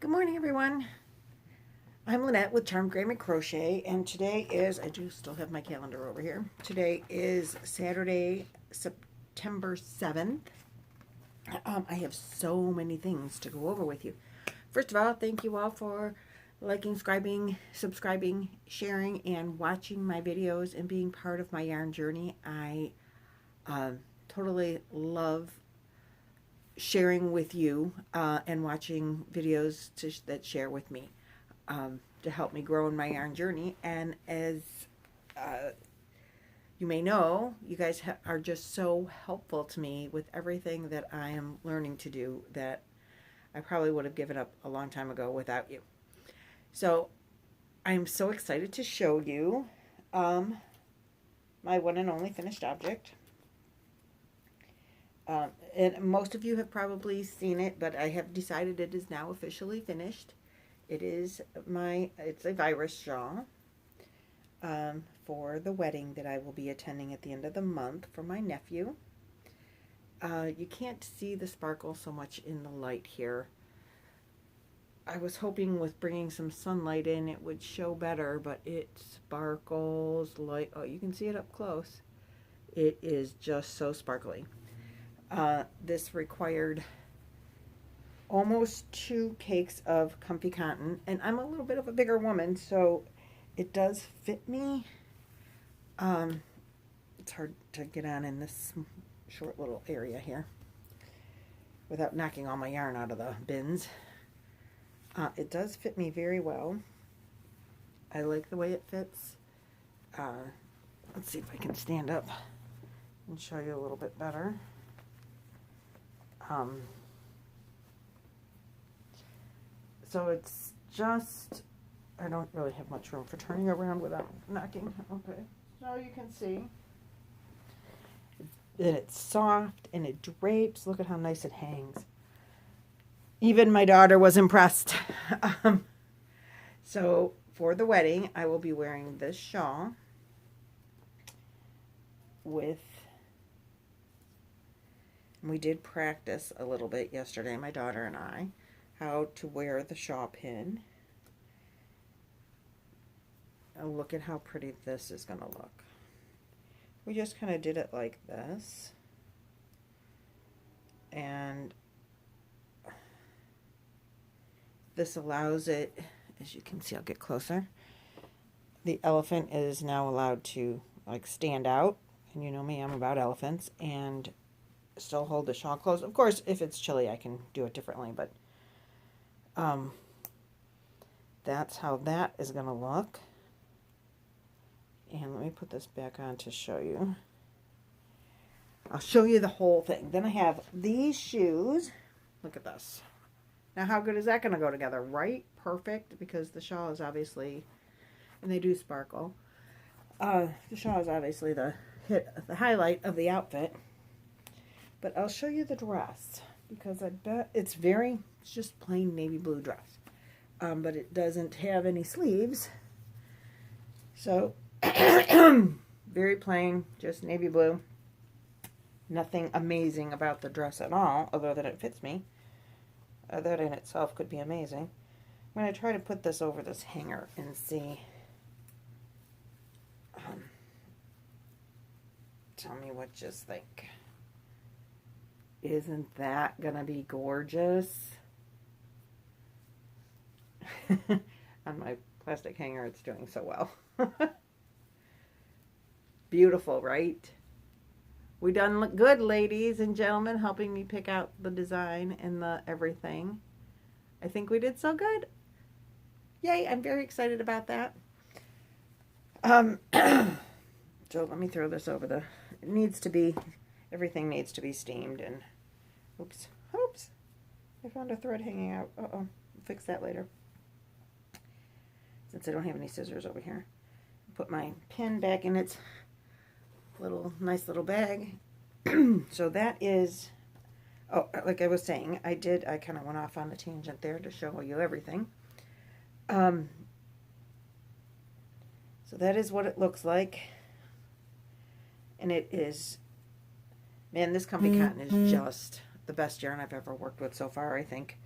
Good morning, everyone. I'm Lynette with Charm Graham Crochet, and today is, I do still have my calendar over here. Today is Saturday, September 7th. I have so many things to go over with you. First of all, thank you all for liking, subscribing, sharing, and watching my videos and being part of my yarn journey. I totally love sharing with you and watching videos that share with me to help me grow in my yarn journey. And as you may know, you guys are just so helpful to me with everything that I am learning to do that I probably would have given up a long time ago without you. So I'm so excited to show you my one and only finished object. And most of you have probably seen it, but I have decided it is now officially finished. It's a virus shawl for the wedding that I will be attending at the end of the month for my nephew. You can't see the sparkle so much in the light here. I was hoping with bringing some sunlight in it would show better, but it sparkles like, oh, you can see it up close. It is just so sparkly. This required almost 2 cakes of comfy cotton, and I'm a little bit of a bigger woman, so it does fit me. It's hard to get on in this short little area here without knocking all my yarn out of the bins. It does fit me very well. I like the way it fits. Let's see if I can stand up and show you a little bit better. So it's just, I don't really have much room for turning around without knocking. Okay, so you can see that it's soft and it drapes. Look at how nice it hangs. Even my daughter was impressed. So for the wedding, I will be wearing this shawl with, we did practice a little bit yesterday, my daughter and I, how to wear the shawl pin. And look at how pretty this is going to look. We just kind of did it like this. And this allows it, as you can see, I'll get closer. The elephant is now allowed to like stand out. And you know me, I'm about elephants. And still hold the shawl closed. Of course, if it's chilly, I can do it differently, but that's how that is going to look. And let me put this back on to show you. I'll show you the whole thing. Then I have these shoes. Look at this. Now, how good is that going to go together? Right? Perfect, because the shawl is obviously, and they do sparkle. The shawl is obviously the highlight of the outfit. But I'll show you the dress, because I bet it's just plain navy blue dress. But it doesn't have any sleeves. So, very plain, just navy blue. Nothing amazing about the dress at all, other than it fits me. That in itself could be amazing. I'm going to try to put this over this hanger and see. Tell me what you think. Isn't that gonna be gorgeous? On my plastic hanger, it's doing so well. Beautiful, right? We done look good, ladies and gentlemen, helping me pick out the design and the everything. I think we did so good. Yay, I'm very excited about that. So let me throw this over everything needs to be steamed, and oops, I found a thread hanging out. I'll fix that later. Since I don't have any scissors over here. Put my pin back in its nice little bag. So that is, like I was saying, I kind of went off on a tangent there to show you everything. So that is what it looks like. And it is, man, this comfy cotton is just the best yarn I've ever worked with so far, I think.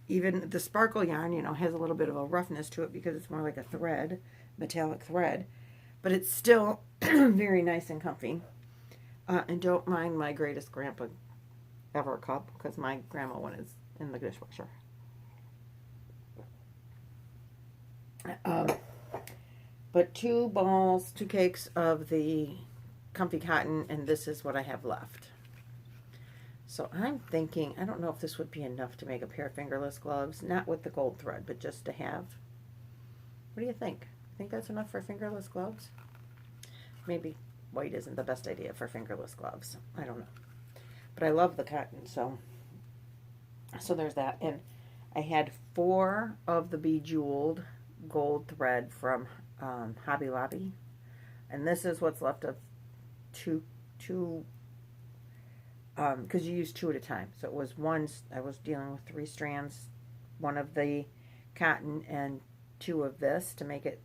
Even the sparkle yarn, you know, has a little bit of a roughness to it because it's more like a thread, metallic thread, but it's still very nice and comfy. And don't mind my greatest grandpa ever cup because my grandma one is in the dishwasher. But 2 balls, 2 cakes of the comfy cotton, and this is what I have left. So I'm thinking, I don't know if this would be enough to make a pair of fingerless gloves, not with the gold thread, but just to have. What do you think? Think that's enough for fingerless gloves? Maybe white isn't the best idea for fingerless gloves. I don't know. But I love the cotton, so there's that. And I had 4 of the Bejeweled gold thread from Hobby Lobby, and this is what's left of two because you use 2 at a time. So it was one, I was dealing with 3 strands, 1 of the cotton and 2 of this to make it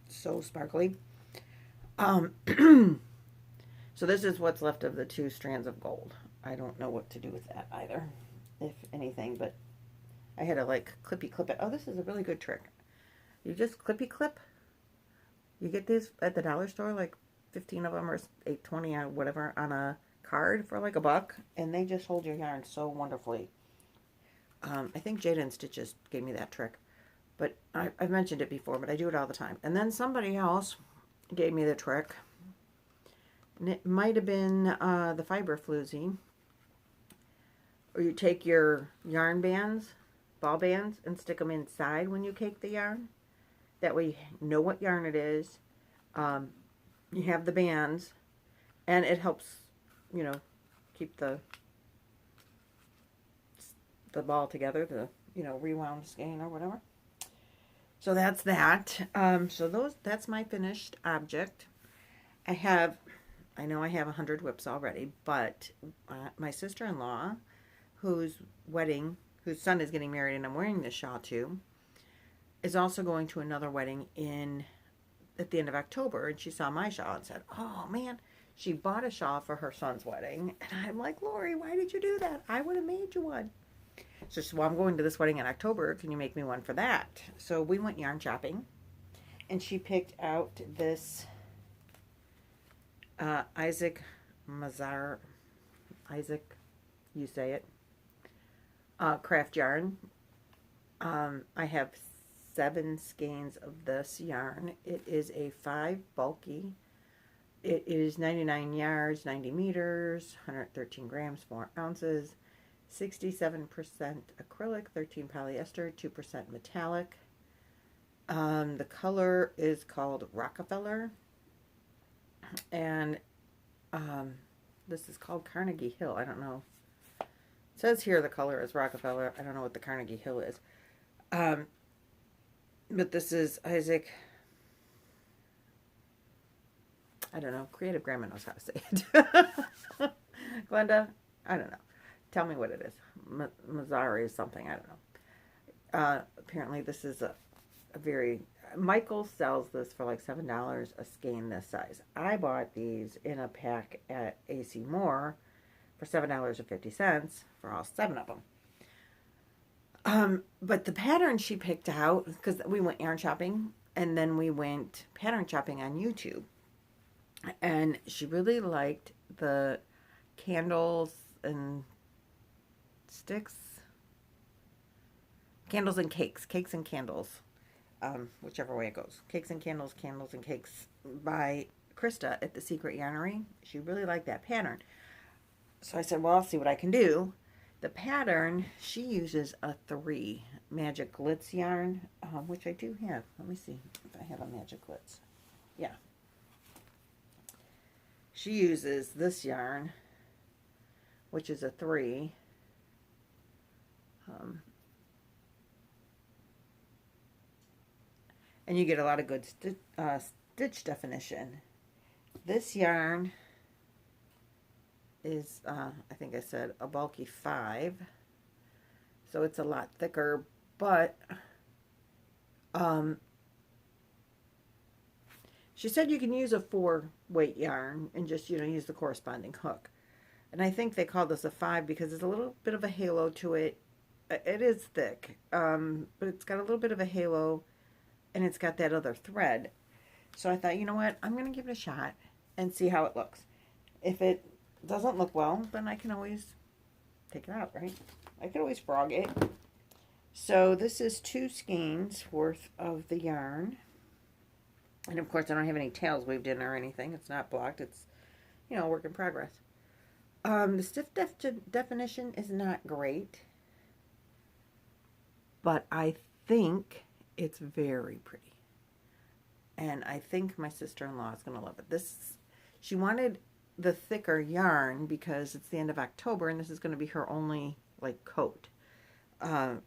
so sparkly. So this is what's left of the 2 strands of gold. I don't know what to do with that either, if anything, but I had to like clippy clip it. Oh, this is a really good trick. You just clippy clip. You get these at the dollar store, like 15 of them or $8.20 or whatever on a card for like $1, and they just hold your yarn so wonderfully. I think Jada and Stitches gave me that trick, but I've mentioned it before, but I do it all the time. And then somebody else gave me the trick, and it might have been the Fiber Floozy, or you take your yarn bands, ball bands, and stick them inside when you cake the yarn. That way you know what yarn it is. You have the bands, and it helps, you know, keep the ball together, the, you know, rewound skein or whatever. So that's that. That's my finished object. I know I have 100 WIPs already, but my sister-in-law, whose son is getting married and I'm wearing this shawl to, is also going to another wedding at the end of October, and she saw my shawl and said, oh man, she bought a shawl for her son's wedding. And I'm like, Lori, why did you do that? I would have made you one. So she said, well, I'm going to this wedding in October. Can you make me one for that? So we went yarn shopping, and she picked out this Isaac, you say it, craft yarn. I have 7 skeins of this yarn. It is a 5 bulky. It is 99 yards, 90 meters, 113 grams, 4 ounces, 67% acrylic, 13 polyester, 2% metallic. The color is called Rockefeller, and this is called Carnegie Hill. I don't know. It says here the color is Rockefeller. I don't know what the Carnegie Hill is. But this is Isaac. I don't know. Creative Grandma knows how to say it. Glenda, I don't know. Tell me what it is. Mazzari is something. I don't know. Apparently this is a very... Michael sells this for like $7 a skein this size. I bought these in a pack at AC Moore for $7.50 for all 7 of them. But the pattern she picked out, because we went yarn shopping, and then we went pattern shopping on YouTube. And she really liked the candles and sticks. Candles and cakes. Cakes and candles. Whichever way it goes. Cakes and candles, candles and cakes by Krista at the Secret Yarnery. She really liked that pattern. So I said, well, I'll see what I can do. The pattern, she uses a 3 Magic Glitz yarn, which I do have. Let me see if I have a Magic Glitz. Yeah. She uses this yarn, which is a 3. And you get a lot of good stitch definition. This yarn is, I think I said, a bulky 5. So it's a lot thicker, but she said you can use a 4-weight yarn and just, you know, use the corresponding hook. And I think they call this a 5 because there's a little bit of a halo to it. It is thick, but it's got a little bit of a halo, and it's got that other thread. So I thought, you know what, I'm going to give it a shot and see how it looks. If it doesn't look well, then I can always take it out, right? I can always frog it. So this is 2 skeins worth of the yarn. And of course I don't have any tails weaved in or anything. It's not blocked. It's, you know, a work in progress. The stiff definition is not great, but I think it's very pretty. And I think my sister-in-law is going to love it. She wanted the thicker yarn because it's the end of October and this is going to be her only like coat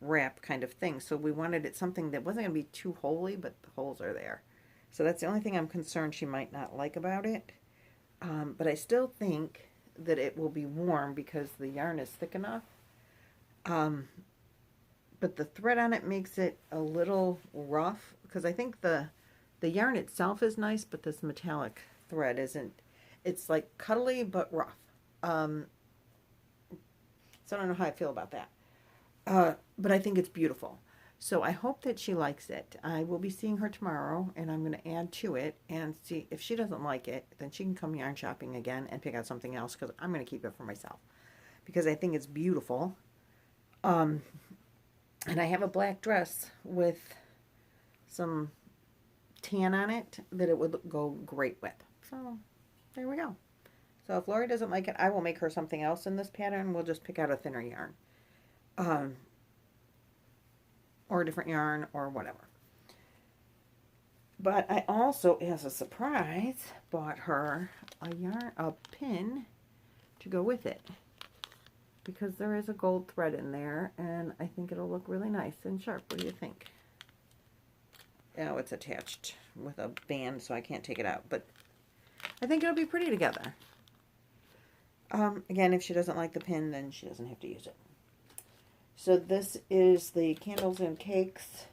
wrap kind of thing. So we wanted it something that wasn't going to be too holey, but the holes are there. So that's the only thing I'm concerned she might not like about it. But I still think that it will be warm because the yarn is thick enough. But the thread on it makes it a little rough because I think the yarn itself is nice, but this metallic thread isn't. It's like cuddly but rough. So I don't know how I feel about that. But I think it's beautiful. So I hope that she likes it. I will be seeing her tomorrow, and I'm going to add to it and see if she doesn't like it, then she can come yarn shopping again and pick out something else because I'm going to keep it for myself because I think it's beautiful. And I have a black dress with some tan on it that it would go great with. So there we go. So if Lori doesn't like it, I will make her something else in this pattern. We'll just pick out a thinner yarn. Or a different yarn or whatever. But I also, as a surprise, bought her a pin to go with it. Because there is a gold thread in there, and I think it'll look really nice and sharp. What do you think? Oh, it's attached with a band, so I can't take it out. But I think it'll be pretty together. Again, if she doesn't like the pin, then she doesn't have to use it. So this is the Candles and Cakes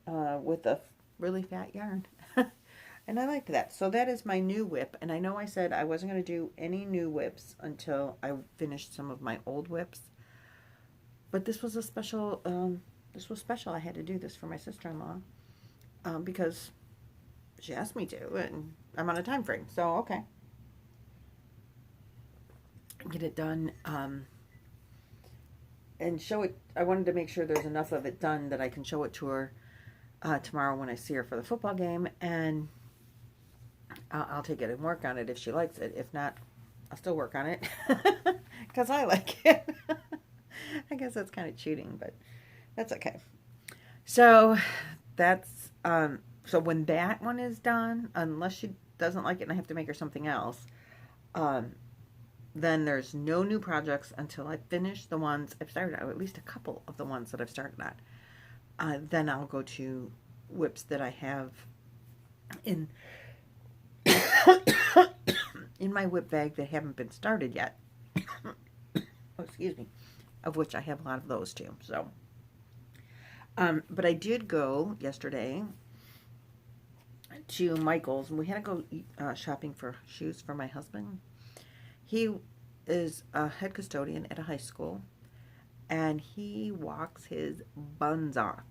with a really fat yarn. And I like that. So that is my new WIP. And I know I said I wasn't going to do any new WIPs until I finished some of my old WIPs. But this was a special, I had to do this for my sister-in-law because she asked me to. And I'm on a time frame. So, okay. Get it done. And show it. I wanted to make sure there's enough of it done that I can show it to her tomorrow when I see her for the football game, and I'll take it and work on it if she likes it. If not, I'll still work on it because I like it. I guess that's kind of cheating, but that's okay. So that's so when that one is done, unless she doesn't like it and I have to make her something else, then there's no new projects until I finish the ones I've started, or at least a couple of the ones that I've started on. Then I'll go to WIPs that I have in in my WIP bag that haven't been started yet. Oh, excuse me. Of which I have a lot of those too. So, but I did go yesterday to Michael's, and we had to go shopping for shoes for my husband. He is a head custodian at a high school, and he walks his buns off.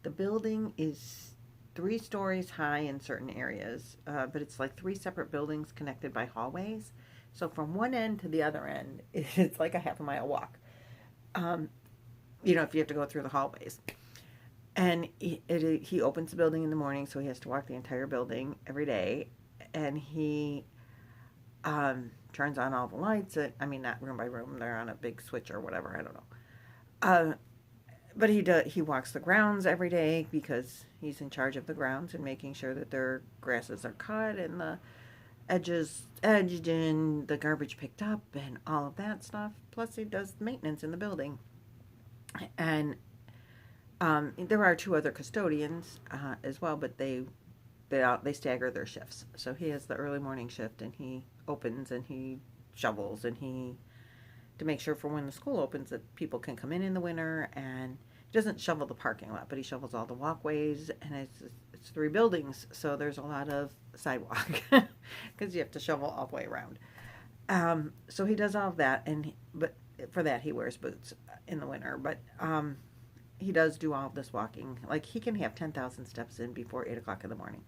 The building is 3 stories high in certain areas, but it's like 3 separate buildings connected by hallways. So from one end to the other end, it's like a half-a-mile walk. You know, if you have to go through the hallways. And he opens the building in the morning, so he has to walk the entire building every day, and he turns on all the lights. Not room by room. They're on a big switch or whatever. I don't know. But he walks the grounds every day because he's in charge of the grounds and making sure that their grasses are cut and the edges edged and the garbage picked up and all of that stuff. Plus he does maintenance in the building. And there are 2 other custodians as well, but they stagger their shifts. So he has the early morning shift, and he opens and he shovels and to make sure for when the school opens that people can come in the winter. And he doesn't shovel the parking lot, but he shovels all the walkways, and it's 3 buildings, so there's a lot of sidewalk because you have to shovel all the way around. So he does all of that, but for that he wears boots in the winter. But he does do all of this walking. Like, he can have 10,000 steps in before 8 o'clock in the morning.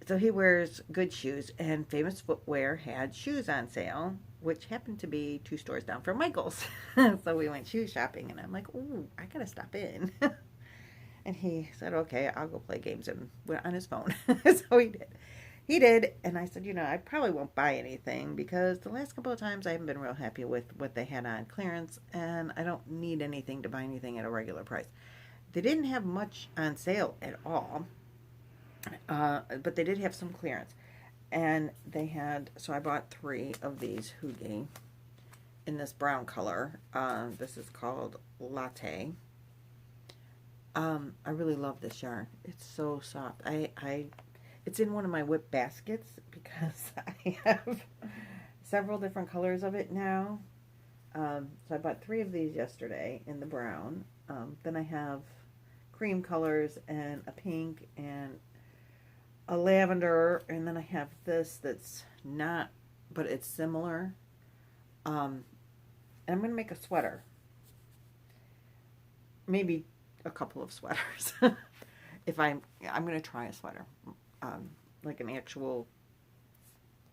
So he wears good shoes, and Famous Footwear had shoes on sale, which happened to be 2 stores down from Michael's. So we went shoe shopping, and I'm like, ooh, I gotta stop in. And he said, okay, I'll go play games and on his phone. So he did. He did, and I said, I probably won't buy anything because the last couple of times I haven't been real happy with what they had on clearance, and I don't need anything to buy anything at a regular price. They didn't have much on sale at all, but they did have some clearance. And they had, so I bought 3 of these hygge in this brown color. This is called Latte. I really love this yarn. It's so soft. It's in one of my WIP baskets because I have several different colors of it now. So I bought 3 of these yesterday in the brown. Then I have cream colors and a pink and a lavender, and then I have this that's not, but it's similar. And I'm going to make a sweater. Maybe a couple of sweaters. If I'm going to try a sweater. Like an actual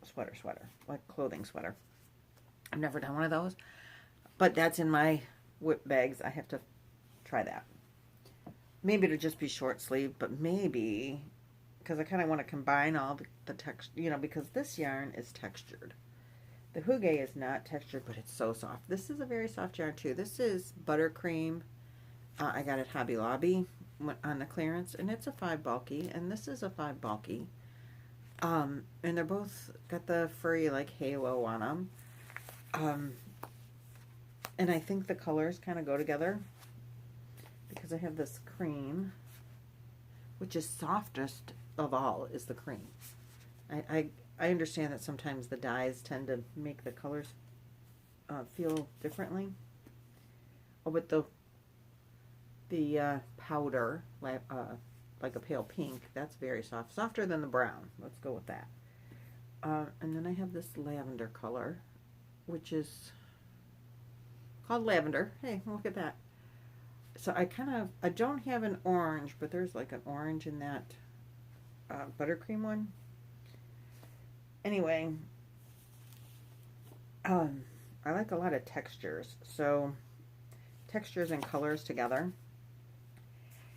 sweater, like clothing sweater. I've never done one of those, but that's in my WIP bags. I have to try that. Maybe it'll just be short sleeve, but maybe, because I kind of want to combine all the texture, because this yarn is textured. The hygge is not textured, but it's so soft. This is a very soft yarn too. This is buttercream. I got it Hobby Lobby on the clearance, and it's a 5 bulky, and this is a 5 bulky. And they're both got the furry like halo on them. And I think the colors kind of go together because I have this cream, which is softest of all, is the cream. I understand that sometimes the dyes tend to make the colors feel differently. Oh, but the powder, like a pale pink, that's very soft. Softer than the brown. Let's go with that. And then I have this lavender color, which is called lavender. Hey, look at that. So I don't have an orange, but there's like an orange in that buttercream one. Anyway, I like a lot of textures. So textures and colors together.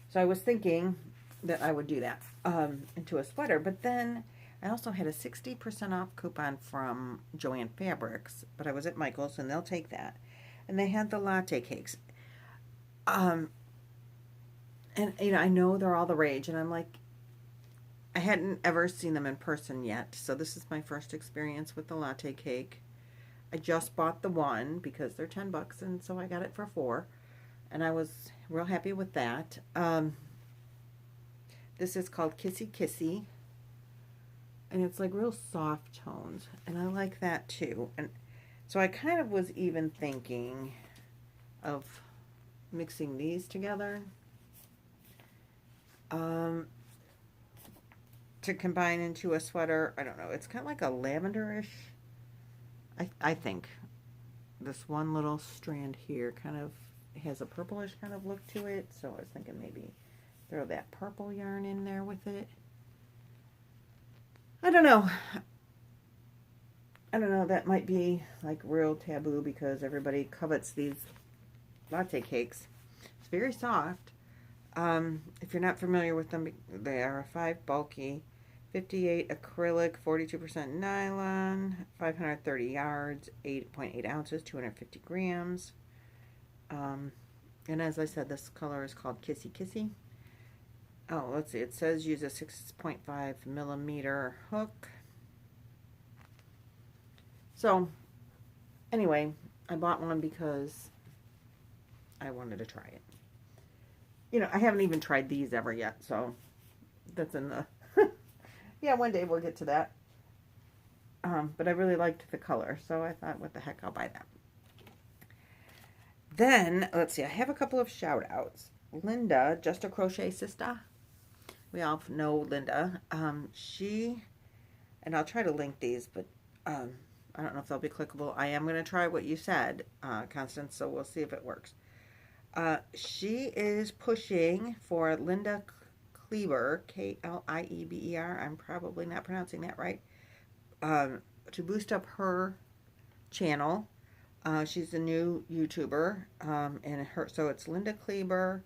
So I was thinking that I would do that into a sweater, but then I also had a 60% off coupon from Joann Fabrics, but I was at Michael's and they'll take that. And they had the latte cakes. And I know they're all the rage, and I'm like, I hadn't ever seen them in person yet, so this is my first experience with the latte cake. I just bought the one because they're $10, and so I got it for 4. And I was real happy with that. This is called Kissy Kissy. And it's like real soft tones. And I like that too. And so I kind of was even thinking of mixing these together. To combine into a sweater. I don't know. It's kind of like a lavenderish. I think this one little strand here kind of has a purplish kind of look to it, so I was thinking maybe throw that purple yarn in there with it. I don't know, that might be like real taboo because everybody covets these latte cakes. It's very soft. If you're not familiar with them, they are a 5 bulky, 58 acrylic, 42% nylon, 530 yards, 8.8 ounces, 250 grams. And as I said, this color is called Kissy Kissy. Oh, let's see. It says use a 6.5 millimeter hook. So, anyway, I bought one because I wanted to try it. I haven't even tried these ever yet, so that's in the... Yeah, one day we'll get to that. But I really liked the color, so I thought, what the heck, I'll buy that. Then, let's see, I have a couple of shout outs. Linda, Just a Crochet Sister. We all know Linda. She, and I'll try to link these, but I don't know if they'll be clickable. I am going to try what you said, Constance, so we'll see if it works. She is pushing for Linda Kleber, Klieber. I'm probably not pronouncing that right. To boost up her channel. She's a new YouTuber, so it's Linda Kleber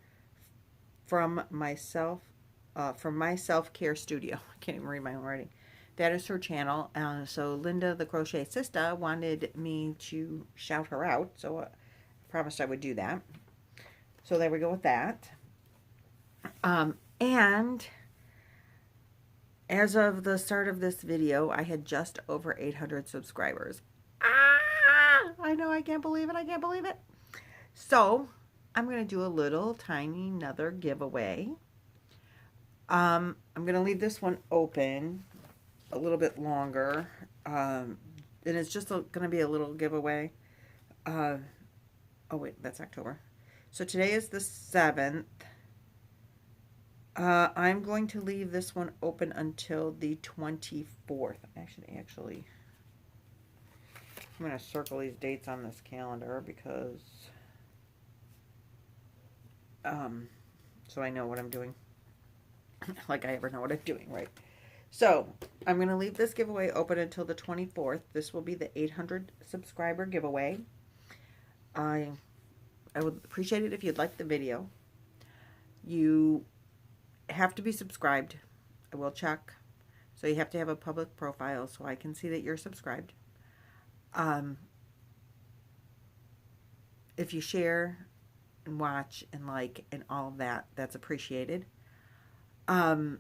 from my self-care studio. I can't even read my own writing. That is her channel. So Linda, the Crochet Sister, wanted me to shout her out. So I promised I would do that. So there we go with that. And as of the start of this video, I had just over 800 subscribers. I know, I can't believe it. I can't believe it. So I'm going to do a little tiny another giveaway. I'm going to leave this one open a little bit longer. And it's just going to be a little giveaway. Oh wait, that's October. So today is the 7th. I'm going to leave this one open until the 24th. Actually, I'm going to circle these dates on this calendar because, so I know what I'm doing. Like I ever know what I'm doing, right? So, I'm going to leave this giveaway open until the 24th. This will be the 800 subscriber giveaway. I would appreciate it if you'd like the video. You have to be subscribed. I will check. So you have to have a public profile so I can see that you're subscribed. If you share and watch and like and all of that, that's appreciated. You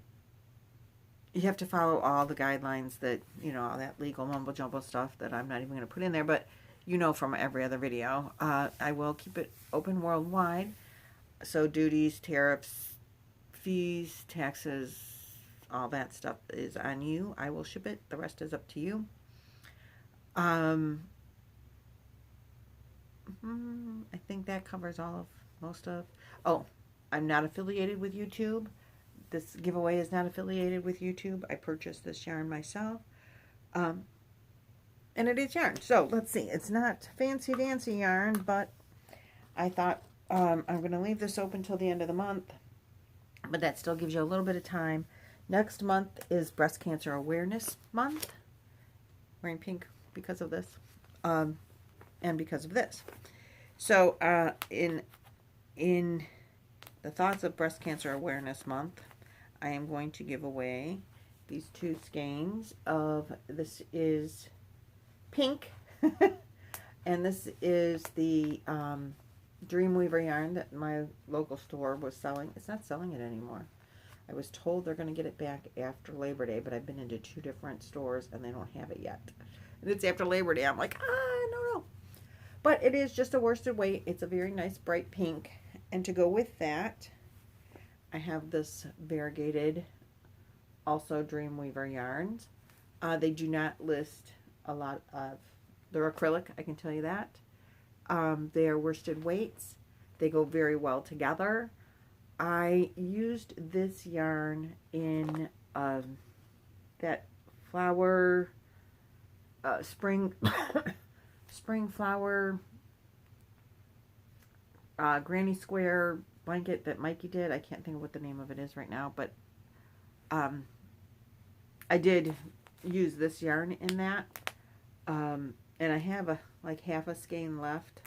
have to follow all the guidelines that, you know, all that legal mumbo jumbo stuff that I'm not even going to put in there, but you know from every other video. I will keep it open worldwide. So duties, tariffs, fees, taxes, all that stuff is on you. I will ship it. The rest is up to you. I think that covers most of. Oh, I'm not affiliated with YouTube. This giveaway is not affiliated with YouTube. I purchased this yarn myself. And it is yarn. So let's see. It's not fancy dancy yarn, but I thought I'm going to leave this open till the end of the month. But that still gives you a little bit of time. Next month is Breast Cancer Awareness Month. Wearing pink because of this. And because of this. So in the thoughts of Breast Cancer Awareness Month, I am going to give away these two skeins of, this is pink, and this is the Dreamweaver yarn that my local store was selling. It's not selling it anymore. I was told they're going to get it back after Labor Day, but I've been into 2 different stores and they don't have it yet. And it's after Labor Day. I'm like, no. But it is just a worsted weight. It's a very nice bright pink. And to go with that, I have this variegated, also Dreamweaver yarns. They do not list a lot of, they're acrylic, I can tell you that. They are worsted weights. They go very well together. I used this yarn in that flower, spring flower, granny square blanket that Mikey did. I can't think of what the name of it is right now, but I did use this yarn in that. And I have like half a skein left.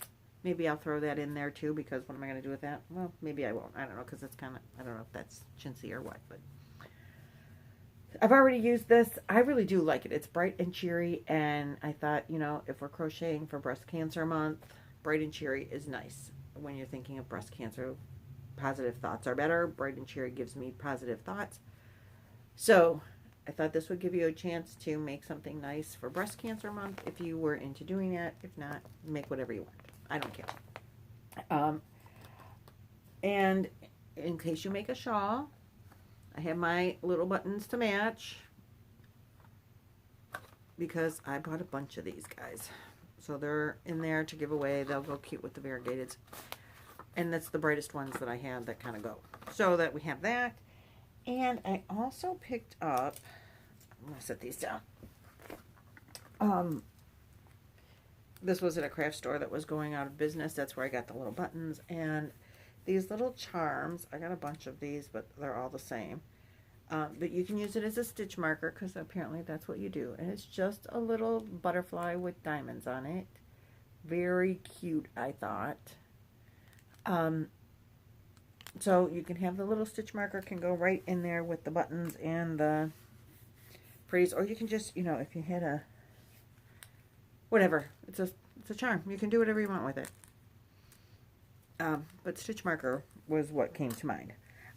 Maybe I'll throw that in there too, because what am I going to do with that? Well, maybe I won't. I don't know, because it's kind of, I don't know if that's chintzy or what, but I've already used this. I really do like it. It's bright and cheery, and I thought, you know, if we're crocheting for Breast Cancer Month, bright and cheery is nice. When you're thinking of breast cancer, positive thoughts are better. Bright and cheery gives me positive thoughts. So I thought this would give you a chance to make something nice for Breast Cancer Month if you were into doing that. If not, make whatever you want. I don't care. And in case you make a shawl, I have my little buttons to match because I bought a bunch of these guys. So they're in there to give away. They'll go cute with the variegateds. And that's the brightest ones that I have that kind of go. So that we have that. And I also picked up, I'm going to set these down. This was at a craft store that was going out of business. That's where I got the little buttons. And these little charms. I got a bunch of these, but they're all the same. But you can use it as a stitch marker because apparently that's what you do. And it's just a little butterfly with diamonds on it. Very cute, I thought. So you can have the little stitch marker can go right in there with the buttons and the pretties. Or you can just, you know, if you had a, whatever, it's a charm. You can do whatever you want with it. But stitch marker was what came to mind.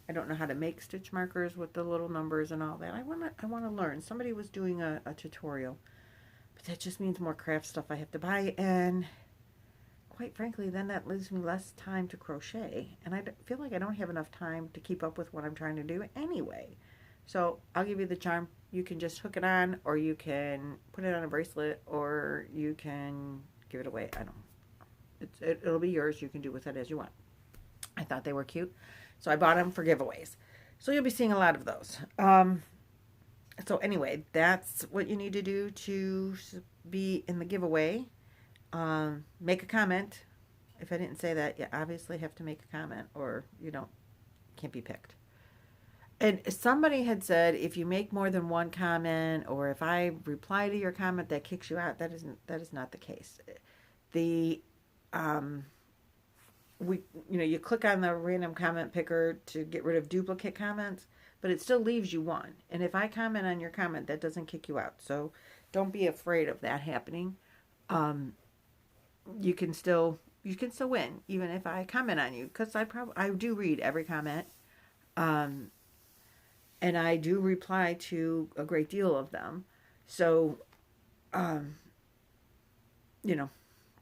I don't know how to make stitch markers with the little numbers and all that. I wanna learn. Somebody was doing a tutorial, but that just means more craft stuff I have to buy, and quite frankly, then that leaves me less time to crochet, and I feel like I don't have enough time to keep up with what I'm trying to do anyway. So I'll give you the charm. You can just hook it on, or you can put it on a bracelet, or you can give it away. I don't. It'll be yours. You can do with it as you want. I thought they were cute, so I bought them for giveaways. So you'll be seeing a lot of those. So anyway, that's what you need to do to be in the giveaway. Make a comment. If I didn't say that, you obviously have to make a comment, or you can't be picked. And somebody had said if you make more than one comment, or if I reply to your comment, that kicks you out. That is not the case. You click on the random comment picker to get rid of duplicate comments, but it still leaves you one. And if I comment on your comment, that doesn't kick you out. So don't be afraid of that happening. You can still win even if I comment on you, because I do read every comment. And I do reply to a great deal of them. So,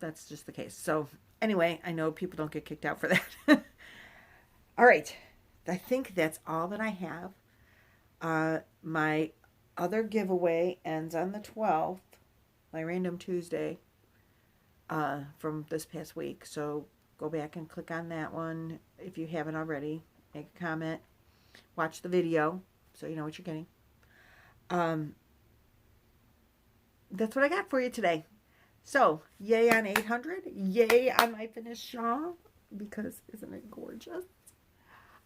that's just the case. So anyway, I know people don't get kicked out for that. All right. I think that's all that I have. My other giveaway ends on the 12th, my Random Tuesday, from this past week. So go back and click on that one if you haven't already. Make a comment. Watch the video so you know what you're getting. That's what I got for you today. So, yay on 800. Yay on my finished shawl, because isn't it gorgeous?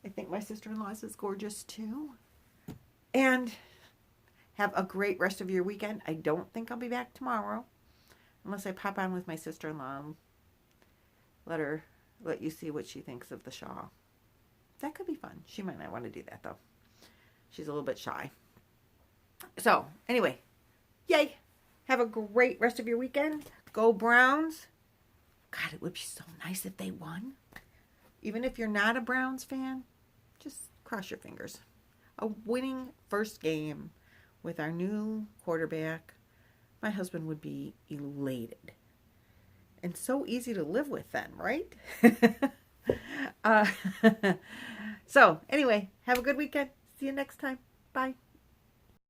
I think my sister-in-law's is gorgeous too. And have a great rest of your weekend. I don't think I'll be back tomorrow, unless I pop on with my sister-in-law and let you see what she thinks of the shawl. That could be fun. She might not want to do that though. She's a little bit shy. So, anyway, yay. Have a great rest of your weekend. Go Browns. God, it would be so nice if they won. Even if you're not a Browns fan, just cross your fingers. A winning first game with our new quarterback. My husband would be elated. And so easy to live with then, right? So, anyway, have a good weekend. See you next time. Bye.